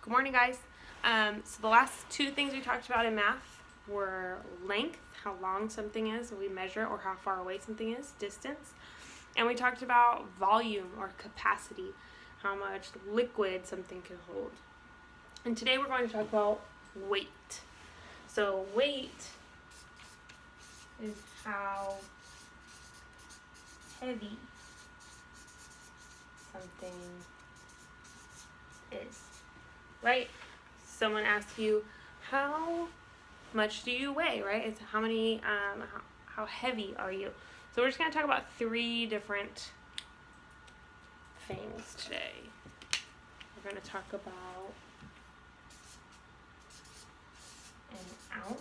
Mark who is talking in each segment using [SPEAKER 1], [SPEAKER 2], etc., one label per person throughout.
[SPEAKER 1] Good morning, guys. So the last two things we talked about in math were length, how long something is, we measure, or how far away something is, distance. And we talked about volume or capacity, how much liquid something can hold. And today we're going to talk about weight. So weight is how heavy something is, right? Someone asks you, how much do you weigh, right? It's how many, how heavy are you? So we're just going to talk about three different things today. We're going to talk about an ounce.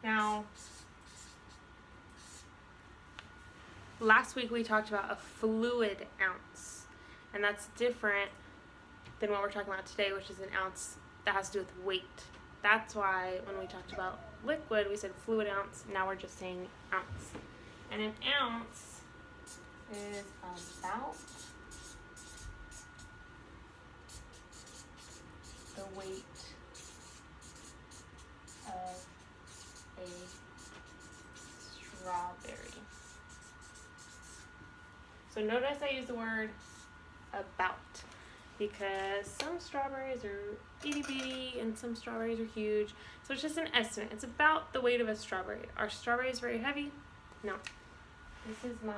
[SPEAKER 1] Now, last week we talked about a fluid ounce, and that's different than what we're talking about today, which is an ounce that has to do with weight. That's why when we talked about liquid, we said fluid ounce. Now we're just saying ounce. And an ounce is about the weight of a strawberry. So notice I use the word about, because some strawberries are itty bitty and some strawberries are huge. So it's just an estimate. It's about the weight of a strawberry. Are strawberries very heavy? No. This is my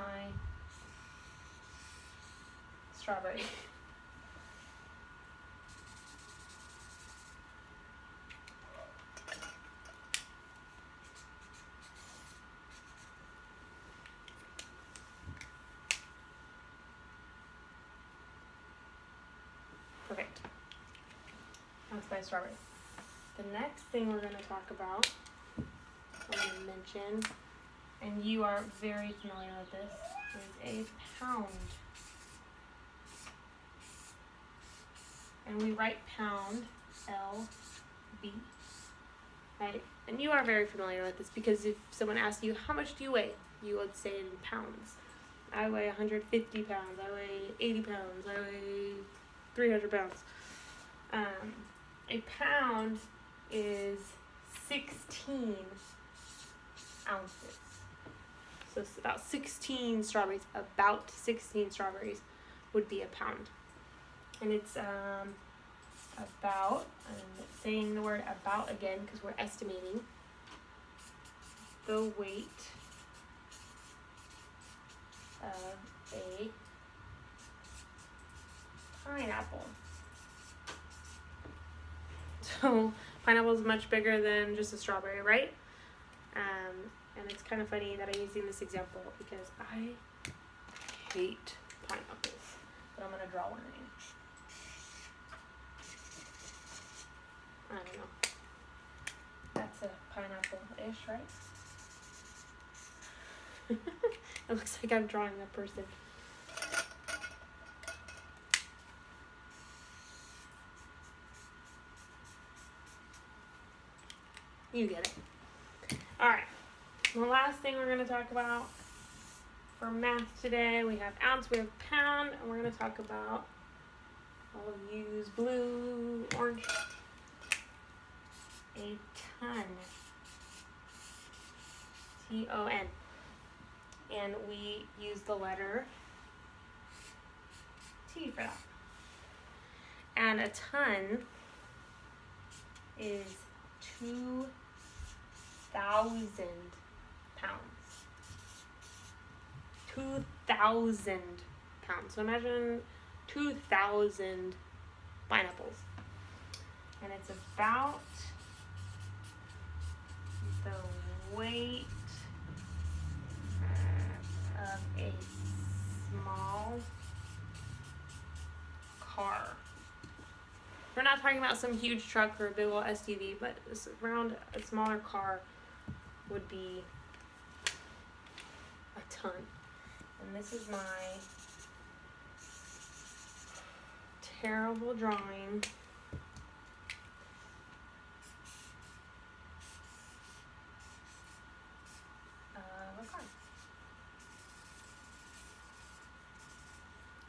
[SPEAKER 1] strawberry. Perfect. That's my strawberry. The next thing we're going to talk about, I'm going to mention, and you are very familiar with this, is a pound. And we write pound, L-B, right? And you are very familiar with this because if someone asks you, how much do you weigh? You would say it in pounds. I weigh 150 pounds, I weigh 80 pounds, I weigh 300 pounds. A pound is 16 ounces. So it's about 16 strawberries. About 16 strawberries would be a pound. And it's about, I'm saying the word about again because we're estimating, the weight of a pineapple. So pineapple is much bigger than just a strawberry, right? And it's kind of funny that I'm using this example because I hate pineapples. But I'm going to draw one right now. I don't know. That's a pineapple-ish, right? It looks like I'm drawing a person. You get it. Alright. The last thing we're going to talk about for math today, we have ounce, we have pound, and we're going to talk about, I'll use blue, orange, a ton. T-O-N. And we use the letter T for that. And a ton is 2,000 pounds. 2,000 pounds. So imagine 2,000 pineapples. And it's about the weight of a small car. We're not talking about some huge truck or a big old SUV, but around a smaller car would be a ton. And this is my terrible drawing of a car.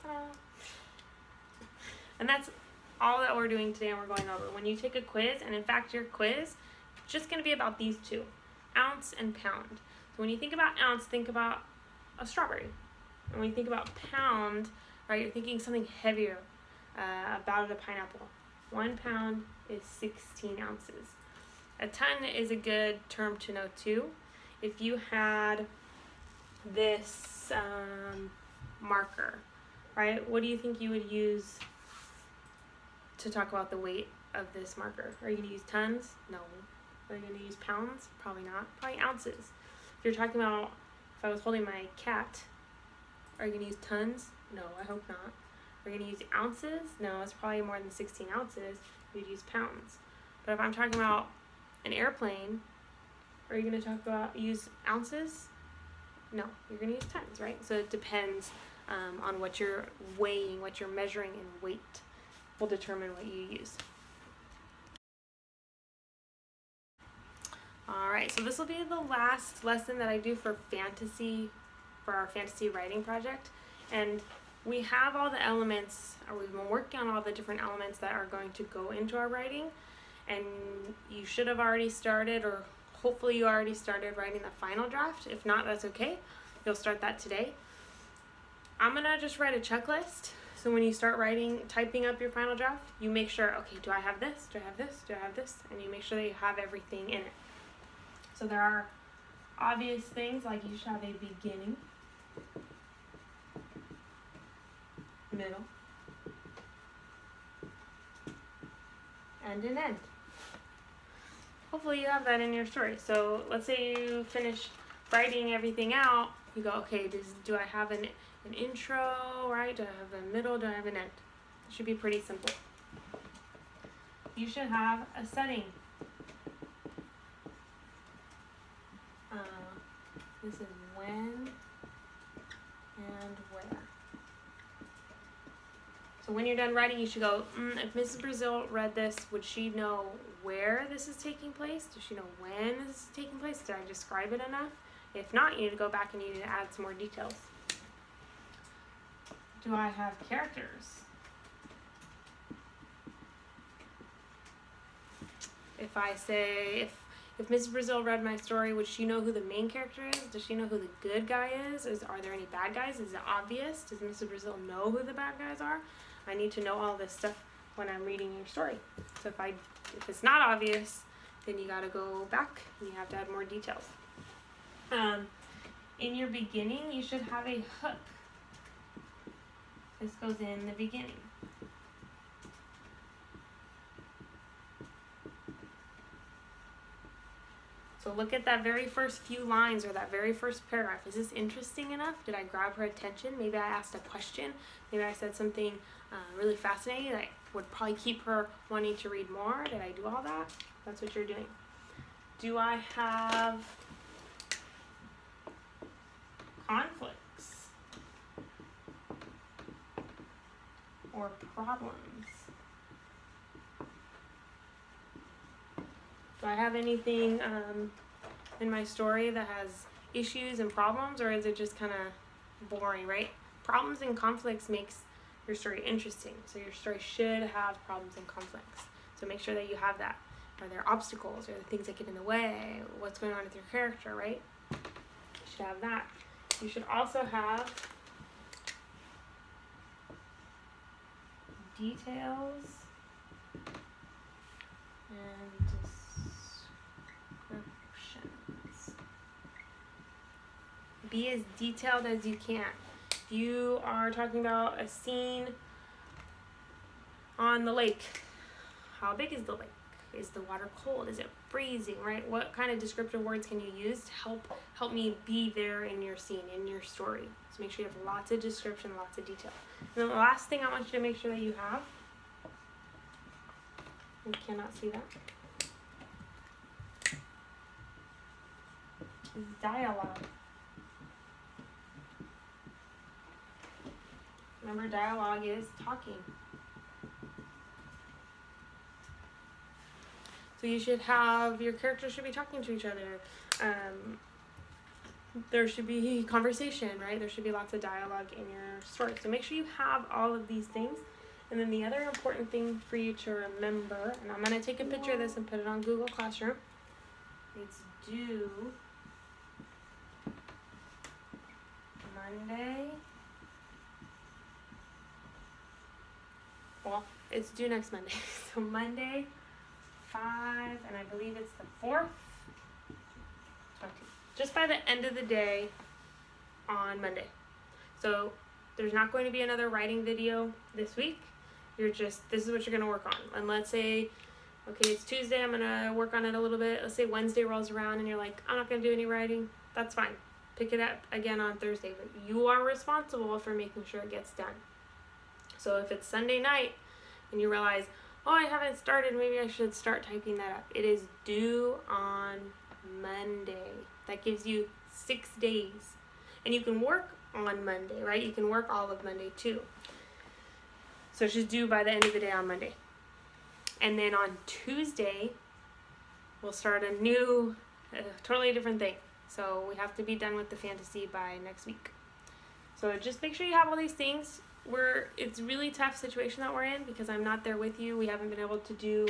[SPEAKER 1] Ta-da! And that's all that we're doing today and we're going over. When you take a quiz, and in fact your quiz is just going to be about these two, ounce and pound. So when you think about ounce, think about a strawberry. And when you think about pound, right, you're thinking something heavier, about a pineapple. 1 pound is 16 ounces. A ton is a good term to know too. If you had this marker, right, what do you think you would use to talk about the weight of this marker? Are you going to use tons? No. Are you going to use pounds? Probably not. Probably ounces. If you're talking about, if I was holding my cat, are you going to use tons? No, I hope not. Are you going to use ounces? No, it's probably more than 16 ounces. You'd use pounds. But if I'm talking about an airplane, are you going to use ounces? No, you're going to use tons, right? So it depends on what you're weighing, what you're measuring in weight will determine what you use. Alright, so this will be the last lesson that I do for our fantasy writing project. And we have all the elements, or we've been working on all the different elements that are going to go into our writing. And you should have already started, or hopefully you already started writing the final draft. If not, that's okay. You'll start that today. I'm going to just write a checklist. So when you start typing up your final draft, you make sure, okay, do I have this? Do I have this? Do I have this? And you make sure that you have everything in it. So there are obvious things, like you should have a beginning, middle, and an end. Hopefully you have that in your story. So let's say you finish writing everything out, you go, okay, do I have an intro, right? Do I have a middle? Do I have an end? It should be pretty simple. You should have a setting. This is when and where. So when you're done writing, you should go, if Mrs. Brazil read this, would she know where this is taking place? Does she know when this is taking place? Did I describe it enough? If not, you need to go back and you need to add some more details. Do I have characters? If I say, if Mrs. Brazil read my story, would she know who the main character is? Does she know who the good guy is? Are there any bad guys? Is it obvious? Does Mrs. Brazil know who the bad guys are? I need to know all this stuff when I'm reading your story. So if it's not obvious, then you got to go back and you have to add more details. In your beginning, you should have a hook. This goes in the beginning. So look at that very first few lines or that very first paragraph. Is this interesting enough? Did I grab her attention? Maybe I asked a question. Maybe I said something really fascinating that would probably keep her wanting to read more. Did I do all that? That's what you're doing. Do I have conflicts or problems? Do I have anything in my story that has issues and problems, or is it just kind of boring, right? Problems and conflicts makes your story interesting. So your story should have problems and conflicts. So make sure that you have that. Are there obstacles? Are there things that get in the way? What's going on with your character, right? You should have that. You should also have details and descriptions. Be as detailed as you can. If you are talking about a scene on the lake, how big is the lake? Is the water cold? Is it freezing, right? What kind of descriptive words can you use to help me be there in your scene, in your story? So make sure you have lots of description, lots of detail. And then the last thing I want you to make sure that you have, you cannot see that, is dialogue. Remember, dialogue is talking. So you should have, your characters should be talking to each other. There should be conversation, right? There should be lots of dialogue in your story. So make sure you have all of these things. And then the other important thing for you to remember, and I'm going to take a picture of this and put it on Google Classroom. It's due Monday. Well, it's due next Monday. So Monday, 5, and I believe it's the 4th. 20. Just by the end of the day on Monday. So there's not going to be another writing video this week. This is what you're going to work on. And let's say, okay, it's Tuesday, I'm going to work on it a little bit. Let's say Wednesday rolls around and you're like, I'm not going to do any writing. That's fine. Pick it up again on Thursday. But you are responsible for making sure it gets done. So if it's Sunday night and you realize, oh, I haven't started, maybe I should start typing that up. It is due on Monday. That gives you 6 days. And you can work on Monday, right? You can work all of Monday too. So it's just due by the end of the day on Monday. And then on Tuesday, we'll start a new, totally different thing. So we have to be done with the fantasy by next week. So just make sure you have all these things. It's a really tough situation that we're in because I'm not there with you. We haven't been able to do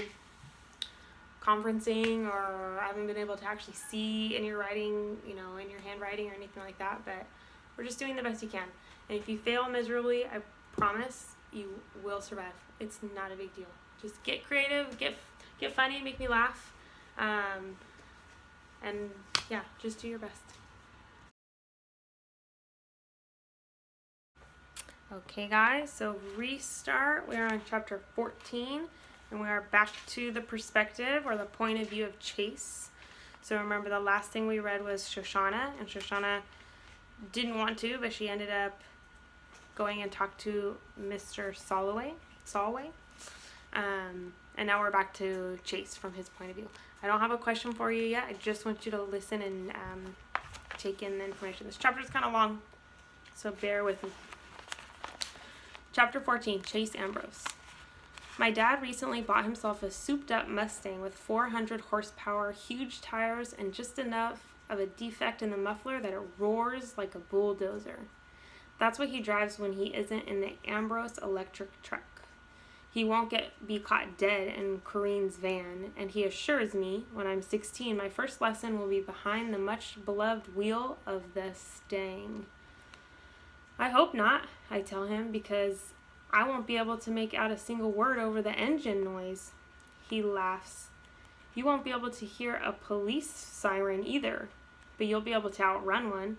[SPEAKER 1] conferencing, or I haven't been able to actually see in your writing, in your handwriting or anything like that. But we're just doing the best you can. And if you fail miserably, I promise you will survive. It's not a big deal. Just get creative, get funny, make me laugh, and yeah, just do your best. Okay guys, so restart. We are on chapter 14 and we are back to the perspective or the point of view of Chase. So remember the last thing we read was Shoshana, and Shoshana didn't want to, but she ended up going and talked to Mr. Solway. And now we're back to Chase from his point of view. I don't have a question for you yet. I just want you to listen and take in the information. This chapter is kind of long, so bear with me. Chapter 14, Chase Ambrose. My dad recently bought himself a souped-up Mustang with 400 horsepower, huge tires, and just enough of a defect in the muffler that it roars like a bulldozer. That's what he drives when he isn't in the Ambrose electric truck. He won't be caught dead in Corinne's van, and he assures me, when I'm 16, my first lesson will be behind the much-beloved wheel of the Stang. I hope not, I tell him, because I won't be able to make out a single word over the engine noise. He laughs. You won't be able to hear a police siren either, but you'll be able to outrun one.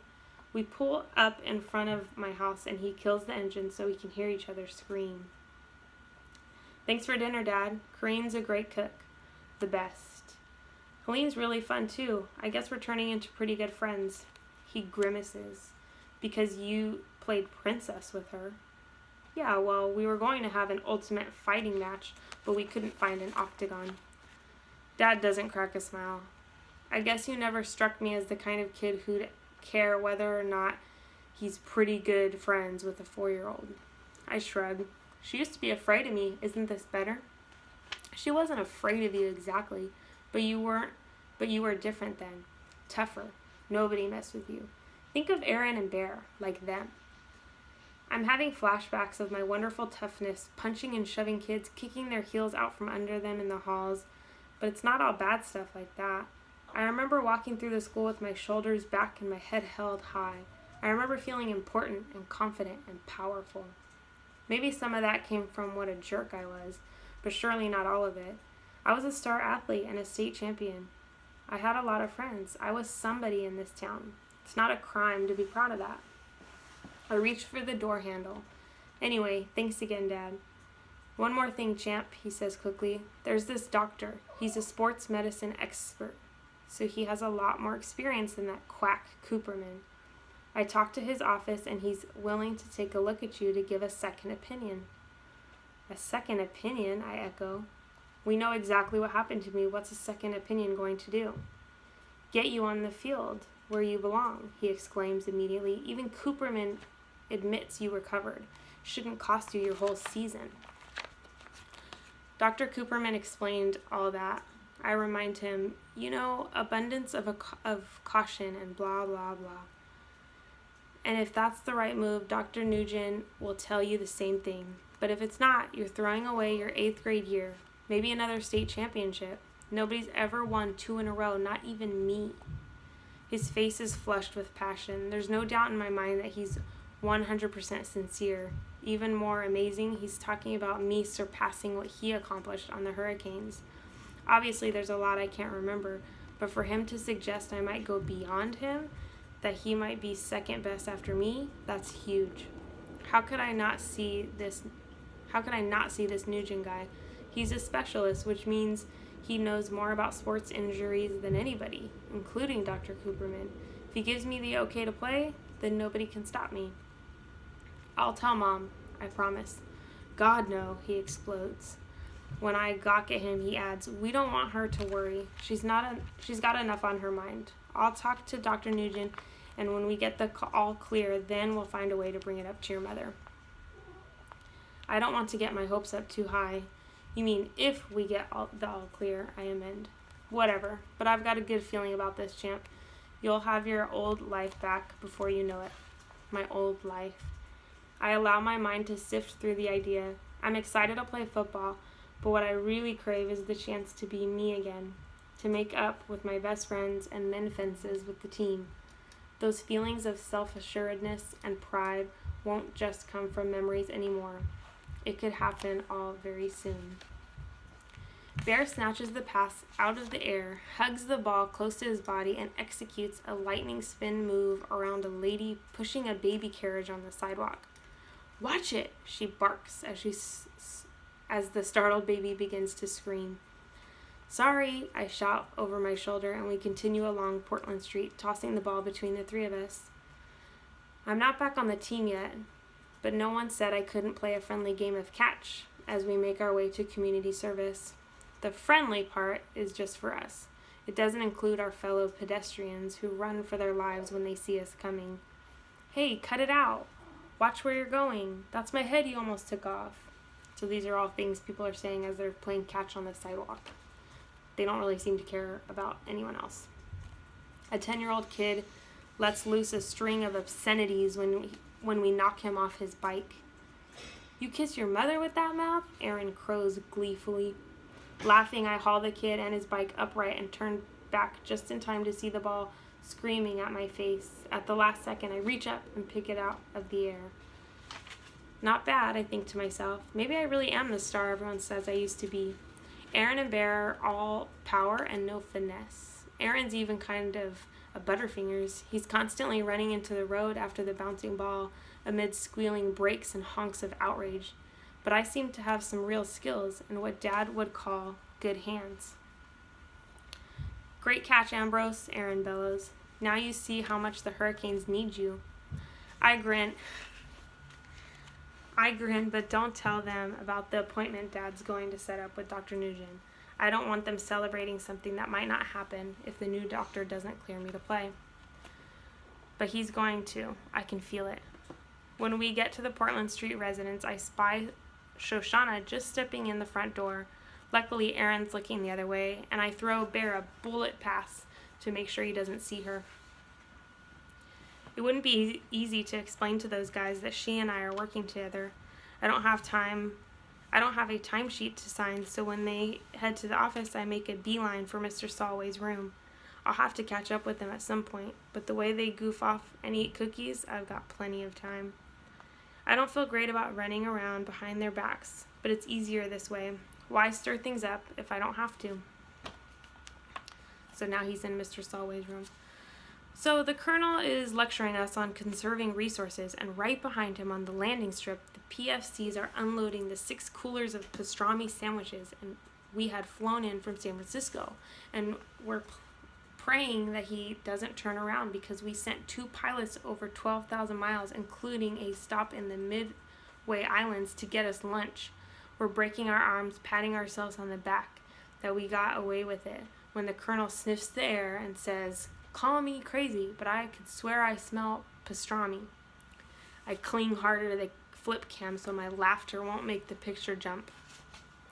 [SPEAKER 1] We pull up in front of my house, and he kills the engine so we can hear each other scream. Thanks for dinner, Dad. Corinne's a great cook. The best. Helene's really fun, too. I guess we're turning into pretty good friends. He grimaces. Because you played princess with her. Yeah, well, we were going to have an ultimate fighting match, but we couldn't find an octagon. Dad doesn't crack a smile. I guess you never struck me as the kind of kid who'd care whether or not he's pretty good friends with a 4-year-old. I shrug. She used to be afraid of me. Isn't this better? She wasn't afraid of you exactly, but you were different then. Tougher. Nobody messed with you. Think of Aaron and Bear, like them. I'm having flashbacks of my wonderful toughness, punching and shoving kids, kicking their heels out from under them in the halls, but it's not all bad stuff like that. I remember walking through the school with my shoulders back and my head held high. I remember feeling important and confident and powerful. Maybe some of that came from what a jerk I was, but surely not all of it. I was a star athlete and a state champion. I had a lot of friends. I was somebody in this town. It's not a crime to be proud of that. I reached for the door handle. Anyway, thanks again, Dad. One more thing, champ, he says quickly. There's this doctor. He's a sports medicine expert, so he has a lot more experience than that quack Cooperman. I talked to his office, and he's willing to take a look at you to give a second opinion. A second opinion, I echo. We know exactly what happened to me. What's a second opinion going to do? Get you on the field, where you belong, he exclaims immediately. Even Cooperman admits you recovered. Shouldn't cost you your whole season. Dr. Cooperman explained all that. I remind him, abundance of caution and blah, blah, blah. And if that's the right move, Dr. Nugent will tell you the same thing. But if it's not, you're throwing away your 8th grade year, maybe another state championship. Nobody's ever won 2 in a row, not even me. His face is flushed with passion. There's no doubt in my mind that he's 100% sincere. Even more amazing, he's talking about me surpassing what he accomplished on the Hurricanes. Obviously, there's a lot I can't remember, but for him to suggest I might go beyond him, that he might be second best after me, that's huge. How could I not see this Nugent guy? He's a specialist, which means he knows more about sports injuries than anybody, including Dr. Cooperman. If he gives me the okay to play, then nobody can stop me. I'll tell Mom, I promise. God, no, he explodes. When I gawk at him, he adds, we don't want her to worry. She's got enough on her mind. I'll talk to Dr. Nugent, and when we get the all clear, then we'll find a way to bring it up to your mother. I don't want to get my hopes up too high. You mean if we get the all clear, I amend. Whatever, but I've got a good feeling about this, champ. You'll have your old life back before you know it. My old life. I allow my mind to sift through the idea. I'm excited to play football, but what I really crave is the chance to be me again, to make up with my best friends and mend fences with the team. Those feelings of self-assuredness and pride won't just come from memories anymore. It could happen all very soon. Bear snatches the pass out of the air, hugs the ball close to his body, and executes a lightning spin move around a lady pushing a baby carriage on the sidewalk. Watch it, she barks as the startled baby begins to scream. Sorry, I shout over my shoulder, and we continue along Portland Street, tossing the ball between the three of us. I'm not back on the team yet, but no one said I couldn't play a friendly game of catch as we make our way to community service. The friendly part is just for us. It doesn't include our fellow pedestrians who run for their lives when they see us coming. Hey, cut it out. Watch where you're going. That's my head you almost took off. So these are all things people are saying as they're playing catch on the sidewalk. They don't really seem to care about anyone else. A 10-year-old kid lets loose a string of obscenities when we knock him off his bike. You kiss your mother with that mouth? Aaron crows gleefully. Laughing, I haul the kid and his bike upright and turn back just in time to see the ball screaming at my face. At the last second, I reach up and pick it out of the air. Not bad, I think to myself. Maybe I really am the star everyone says I used to be. Aaron and Bear are all power and no finesse. Aaron's even kind of a Butterfingers. He's constantly running into the road after the bouncing ball amid squealing brakes and honks of outrage. But I seem to have some real skills and what Dad would call good hands. Great catch, Ambrose, Aaron bellows. Now you see how much the Hurricanes need you. I grin, but don't tell them about the appointment Dad's going to set up with Dr. Nugent. I don't want them celebrating something that might not happen if the new doctor doesn't clear me to play. But he's going to. I can feel it. When we get to the Portland Street residence, I spy Shoshana just stepping in the front door. Luckily, Aaron's looking the other way, and I throw Bear a bullet pass to make sure he doesn't see her. It wouldn't be easy to explain to those guys that she and I are working together. I don't have a timesheet to sign, so when they head to the office, I make a beeline for Mr. Solway's room. I'll have to catch up with them at some point, but the way they goof off and eat cookies, I've got plenty of time. I don't feel great about running around behind their backs, but it's easier this way. Why stir things up if I don't have to? So now he's in Mr. Solway's room. So the Colonel is lecturing us on conserving resources, and right behind him on the landing strip, the PFCs are unloading the 6 coolers of pastrami sandwiches, and we had flown in from San Francisco, and we're praying that he doesn't turn around because we sent 2 pilots over 12,000 miles, including a stop in the Midway Islands to get us lunch. We're breaking our arms, patting ourselves on the back that we got away with it, when the Colonel sniffs the air and says, "Call me crazy, but I could swear I smell pastrami." I cling harder to the flip cam so my laughter won't make the picture jump.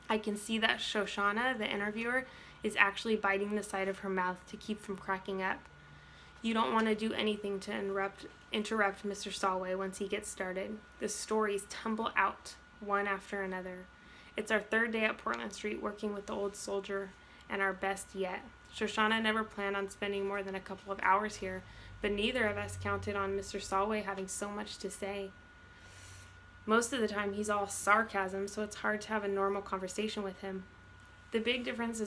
[SPEAKER 1] I can see that Shoshana, the interviewer, is actually biting the side of her mouth to keep from cracking up. You don't want to do anything to interrupt Mr. Solway once he gets started. The stories tumble out one after another. It's our third day at Portland Street working with the old soldier, and our best yet. Shoshana never planned on spending more than a couple of hours here, but neither of us counted on Mr. Solway having so much to say. Most of the time he's all sarcasm, so it's hard to have a normal conversation with him. The big difference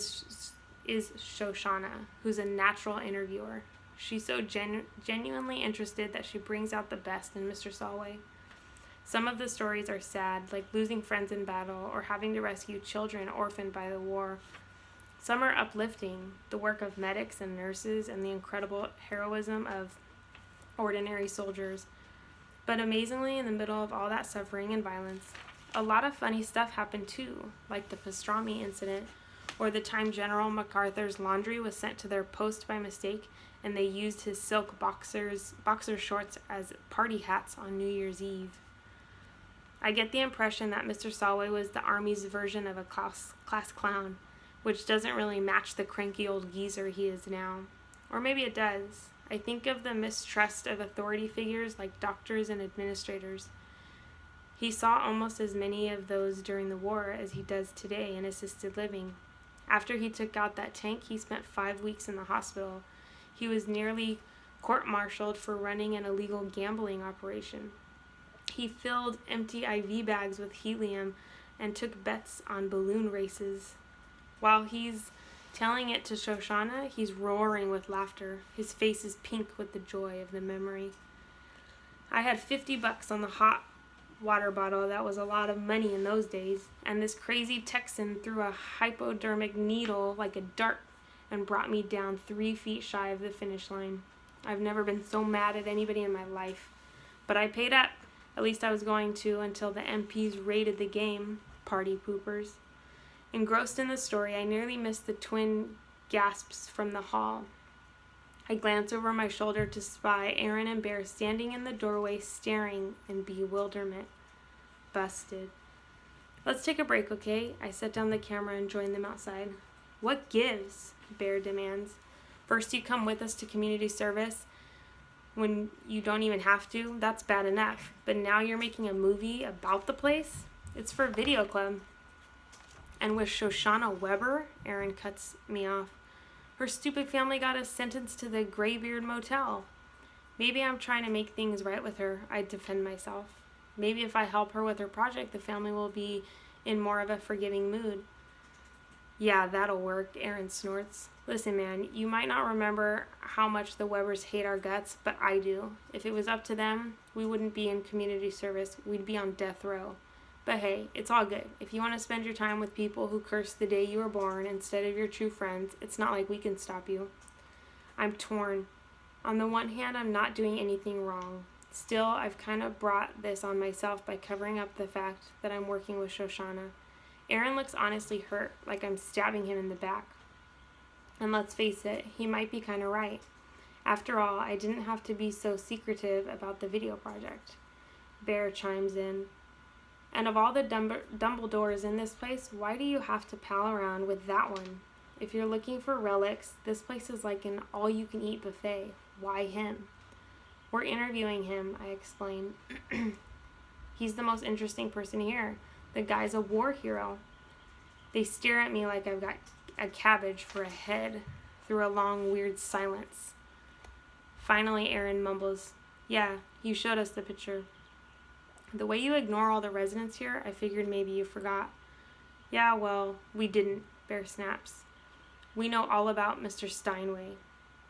[SPEAKER 1] is Shoshana, who's a natural interviewer. She's so genuinely interested that she brings out the best in Mr. Solway. Some of the stories are sad, like losing friends in battle or having to rescue children orphaned by the war. Some are uplifting, the work of medics and nurses and the incredible heroism of ordinary soldiers. But amazingly, in the middle of all that suffering and violence, a lot of funny stuff happened too, like the pastrami incident, or the time General MacArthur's laundry was sent to their post by mistake and they used his silk boxer shorts as party hats on New Year's Eve. I get the impression that Mr. Solway was the Army's version of a class clown, which doesn't really match the cranky old geezer he is now. Or maybe it does. I think of the mistrust of authority figures like doctors and administrators. He saw almost as many of those during the war as he does today in assisted living. After he took out that tank, he spent 5 weeks in the hospital. He was nearly court-martialed for running an illegal gambling operation. He filled empty IV bags with helium and took bets on balloon races. While he's telling it to Shoshana, he's roaring with laughter. His face is pink with the joy of the memory. I had $50 on the hot water bottle. That was a lot of money in those days. And this crazy Texan threw a hypodermic needle like a dart and brought me down 3 feet shy of the finish line. I've never been so mad at anybody in my life. But I paid up. At least I was going to until the MPs raided the game. Party poopers. Engrossed in the story, I nearly missed the twin gasps from the hall. I glance over my shoulder to spy Aaron and Bear standing in the doorway staring in bewilderment. Busted. Let's take a break, okay? I set down the camera and joined them outside. What gives? Bear demands. First you come with us to community service when you don't even have to. That's bad enough. But now you're making a movie about the place? It's for Video Club. And with Shoshana Weber, Aaron cuts me off. Her stupid family got us sentenced to the Graybeard Motel. Maybe I'm trying to make things right with her. I defend myself. Maybe if I help her with her project, the family will be in more of a forgiving mood. Yeah, that'll work, Aaron snorts. Listen, man, you might not remember how much the Webers hate our guts, but I do. If it was up to them, we wouldn't be in community service. We'd be on death row. But hey, it's all good. If you want to spend your time with people who curse the day you were born instead of your true friends, it's not like we can stop you. I'm torn. On the one hand, I'm not doing anything wrong. Still, I've kind of brought this on myself by covering up the fact that I'm working with Shoshana. Aaron looks honestly hurt, like I'm stabbing him in the back. And let's face it, he might be kind of right. After all, I didn't have to be so secretive about the video project. Bear chimes in. And of all the Dumbledores in this place, why do you have to pal around with that one? If you're looking for relics, this place is like an all-you-can-eat buffet. Why him? We're interviewing him, I explain. He's the most interesting person here. The guy's a war hero. They stare at me like I've got a cabbage for a head through a long, weird silence. Finally, Aaron mumbles, "Yeah, you showed us the picture." The way you ignore all the residents here, I figured maybe you forgot. Yeah, well, we didn't, Bear snaps. We know all about Mr. Steinway.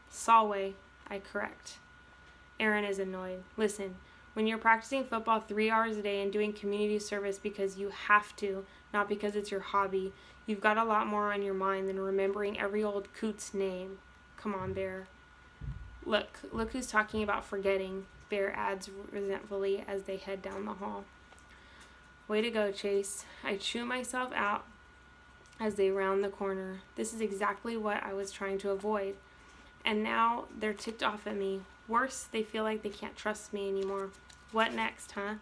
[SPEAKER 1] Solway, I correct. Aaron is annoyed. Listen, when you're practicing football 3 hours a day and doing community service because you have to, not because it's your hobby, you've got a lot more on your mind than remembering every old coot's name. Come on, Bear. Look who's talking about forgetting, Bear adds resentfully as they head down the hall. Way to go, Chase. I chew myself out as they round the corner. This is exactly what I was trying to avoid. And now they're ticked off at me. Worse, they feel like they can't trust me anymore. What next, huh?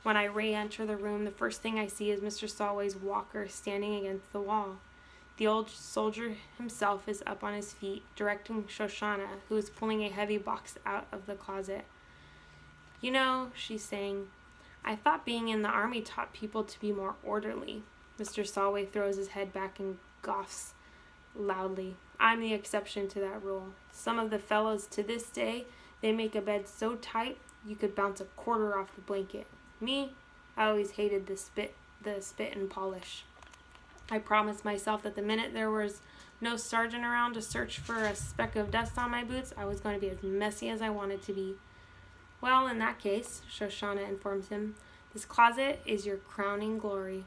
[SPEAKER 1] When I re-enter the room, the first thing I see is Mr. Solway's walker standing against the wall. The old soldier himself is up on his feet, directing Shoshana, who is pulling a heavy box out of the closet. You know, she's saying, I thought being in the army taught people to be more orderly. Mr. Solway throws his head back and coughs loudly. I'm the exception to that rule. Some of the fellows to this day, they make a bed so tight you could bounce a quarter off the blanket. Me, I always hated the spit and polish. I promised myself that the minute there was no sergeant around to search for a speck of dust on my boots, I was going to be as messy as I wanted to be. Well, in that case, Shoshana informs him, this closet is your crowning glory.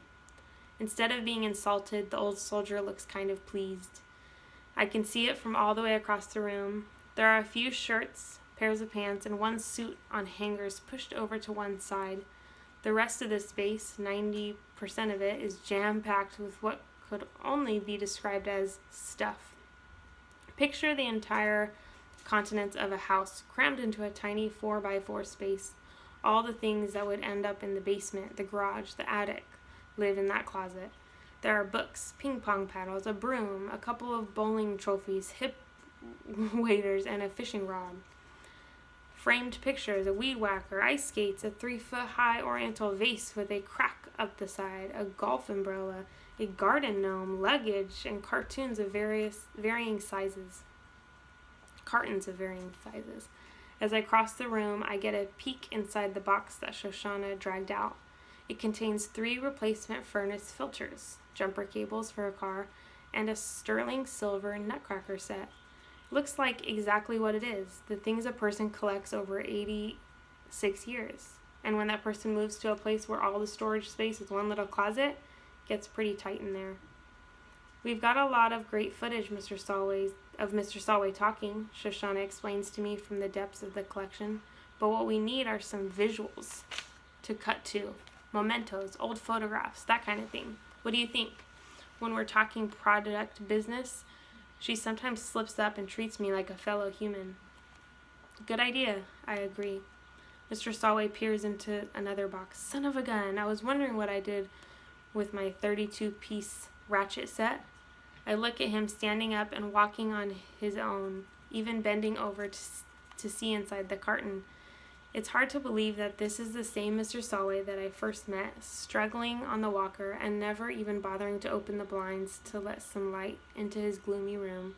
[SPEAKER 1] Instead of being insulted, the old soldier looks kind of pleased. I can see it from all the way across the room. There are a few shirts, pairs of pants, and one suit on hangers pushed over to one side. The rest of the space, 90% of it, is jam-packed with what could only be described as stuff. Picture the entire contents of a house crammed into a tiny 4x4 space. All the things that would end up in the basement, the garage, the attic, live in that closet. There are books, ping pong paddles, a broom, a couple of bowling trophies, hip waders, and a fishing rod. Framed pictures, a weed whacker, ice skates, a 3-foot-high oriental vase with a crack up the side, a golf umbrella, a garden gnome, luggage, and cartoons of varying sizes. Cartons of varying sizes. As I cross the room, I get a peek inside the box that Shoshana dragged out. It contains 3 replacement furnace filters, jumper cables for a car, and a sterling silver nutcracker set. Looks like exactly what it is, the things a person collects over 86 years. And when that person moves to a place where all the storage space is one little closet, it gets pretty tight in there. We've got a lot of great footage of Mr. Solway talking, Shoshana explains to me from the depths of the collection, but what we need are some visuals to cut to. Mementos, old photographs, that kind of thing. What do you think? When we're talking product business, she sometimes slips up and treats me like a fellow human. Good idea, I agree. Mr. Solway peers into another box. Son of a gun, I was wondering what I did with my 32-piece ratchet set. I look at him standing up and walking on his own, even bending over to see inside the carton. It's hard to believe that this is the same Mr. Solway that I first met, struggling on the walker and never even bothering to open the blinds to let some light into his gloomy room.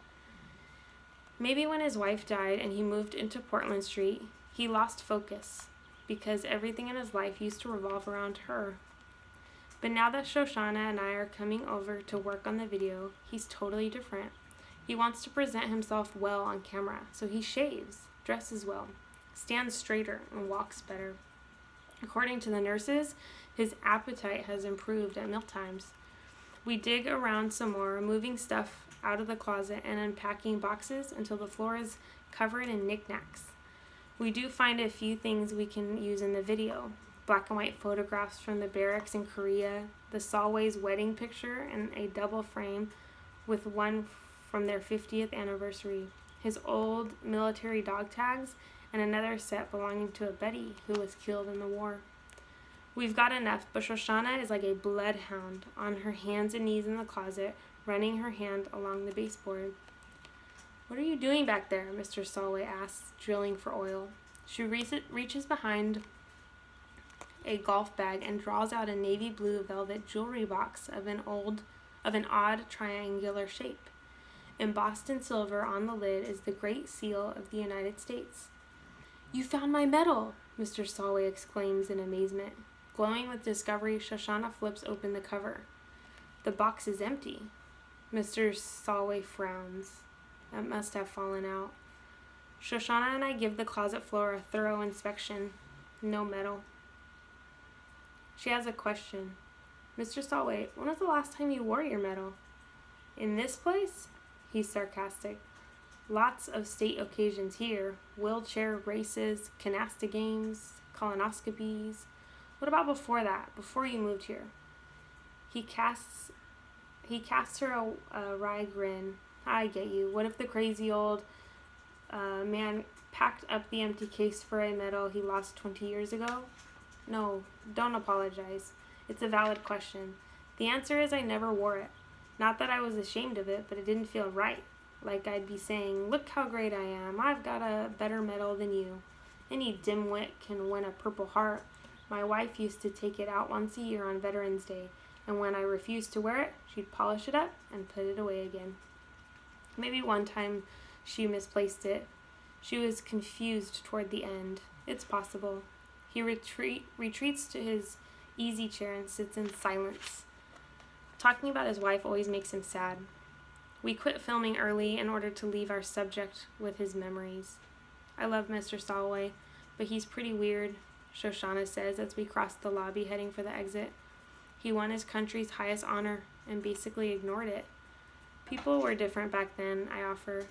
[SPEAKER 1] Maybe when his wife died and he moved into Portland Street, he lost focus because everything in his life used to revolve around her. But now that Shoshana and I are coming over to work on the video, he's totally different. He wants to present himself well on camera, so he shaves, dresses well, stands straighter, and walks better. According to the nurses, his appetite has improved at mealtimes. We dig around some more, moving stuff out of the closet and unpacking boxes until the floor is covered in knickknacks. We do find a few things we can use in the video. Black and white photographs from the barracks in Korea, the Solway's wedding picture in a double frame with one from their 50th anniversary, his old military dog tags, and another set belonging to a buddy who was killed in the war. We've got enough, but Shoshana is like a bloodhound, on her hands and knees in the closet, running her hand along the baseboard. What are you doing back there? Mr. Solway asks, drilling for oil. She reaches behind a golf bag and draws out a navy blue velvet jewelry box of an odd triangular shape. Embossed in silver on the lid is the Great Seal of the United States. You found my medal, Mr. Solway exclaims in amazement. Glowing with discovery, Shoshana flips open the cover. The box is empty. Mr. Solway frowns. That must have fallen out. Shoshana and I give the closet floor a thorough inspection. No medal. She has a question. Mr. Solway, when was the last time you wore your medal? In this place? He's sarcastic. Lots of state occasions here. Wheelchair races, canasta games, colonoscopies. What about before that, before you moved here? He casts her a wry grin. I get you. What if the crazy old man packed up the empty case for a medal he lost 20 years ago? No, don't apologize. It's a valid question. The answer is I never wore it. Not that I was ashamed of it, but it didn't feel right. Like I'd be saying, look how great I am. I've got a better medal than you. Any dimwit can win a Purple Heart My wife used to take it out once a year on Veterans Day, and when I refused to wear it, she'd polish it up and put it away again. Maybe one time she misplaced it. She was confused toward the end. It's possible. He retreats to his easy chair and sits in silence. Talking about his wife always makes him sad. We quit filming early in order to leave our subject with his memories. I love Mr. Solway, but he's pretty weird, Shoshana says as we cross the lobby heading for the exit. He won his country's highest honor and basically ignored it. People were different back then, I offer.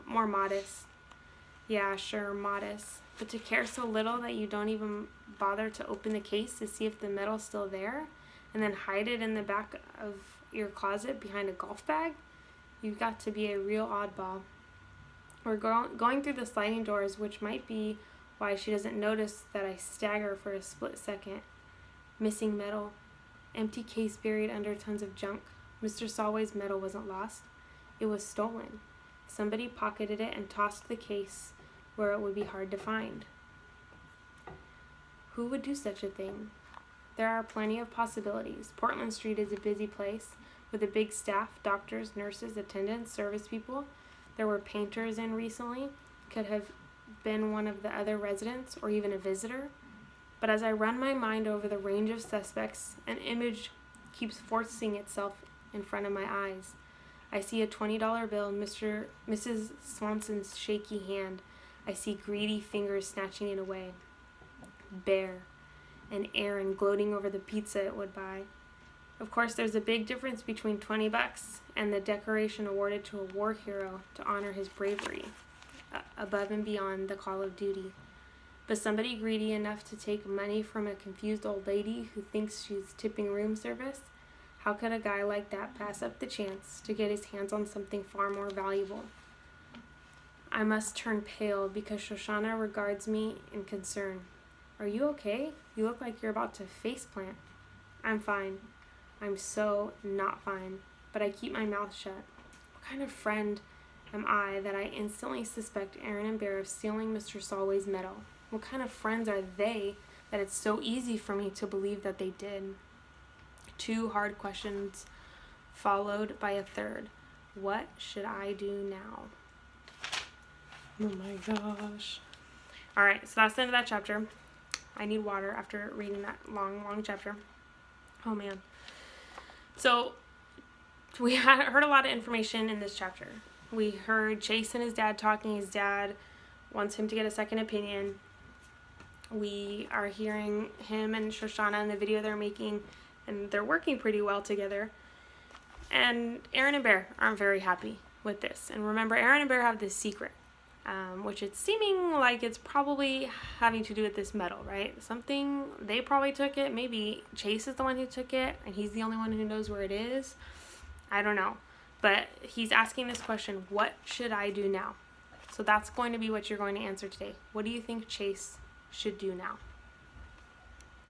[SPEAKER 1] More modest. Yeah, sure, modest. But to care so little that you don't even bother to open the case to see if the medal's still there, and then hide it in the back of your closet behind a golf bag? You've got to be a real oddball. We're going through the sliding doors, which might be why she doesn't notice that I stagger for a split second. Missing medal. Empty case buried under tons of junk. Mr. Solway's medal wasn't lost. It was stolen. Somebody pocketed it and tossed the case where it would be hard to find. Who would do such a thing? There are plenty of possibilities. Portland Street is a busy place with a big staff, doctors, nurses, attendants, service people. There were painters in recently. Could have been one of the other residents or even a visitor. But as I run my mind over the range of suspects, an image keeps forcing itself in front of my eyes. I see a $20 bill in Mrs. Swanson's shaky hand. I see greedy fingers snatching it away. Bear. And Aaron gloating over the pizza it would buy. Of course, there's a big difference between $20 and the decoration awarded to a war hero to honor his bravery, above and beyond the call of duty. But somebody greedy enough to take money from a confused old lady who thinks she's tipping room service? How could a guy like that pass up the chance to get his hands on something far more valuable? I must turn pale because Shoshana regards me in concern. Are you okay? You look like you're about to faceplant. I'm fine. I'm so not fine, but I keep my mouth shut. What kind of friend am I that I instantly suspect Aaron and Bear of stealing Mr. Solway's medal? What kind of friends are they that it's so easy for me to believe that they did? 2 hard questions followed by a third. What should I do now? Oh my gosh. Alright, so that's the end of that chapter. I need water after reading that long chapter. Oh man. So we heard a lot of information in this chapter. We heard Chase and his dad talking. His dad wants him to get a second opinion. We are hearing him and Shoshana in the video they're making, and they're working pretty well together. And Aaron and Bear aren't very happy with this. And remember, Aaron and Bear have this secret, which it's seeming like it's probably having to do with this medal, right? Something, they probably took it. Maybe Chase is the one who took it, and he's the only one who knows where it is. I don't know. But he's asking this question, what should I do now? So that's going to be what you're going to answer today. What do you think Chase should do now?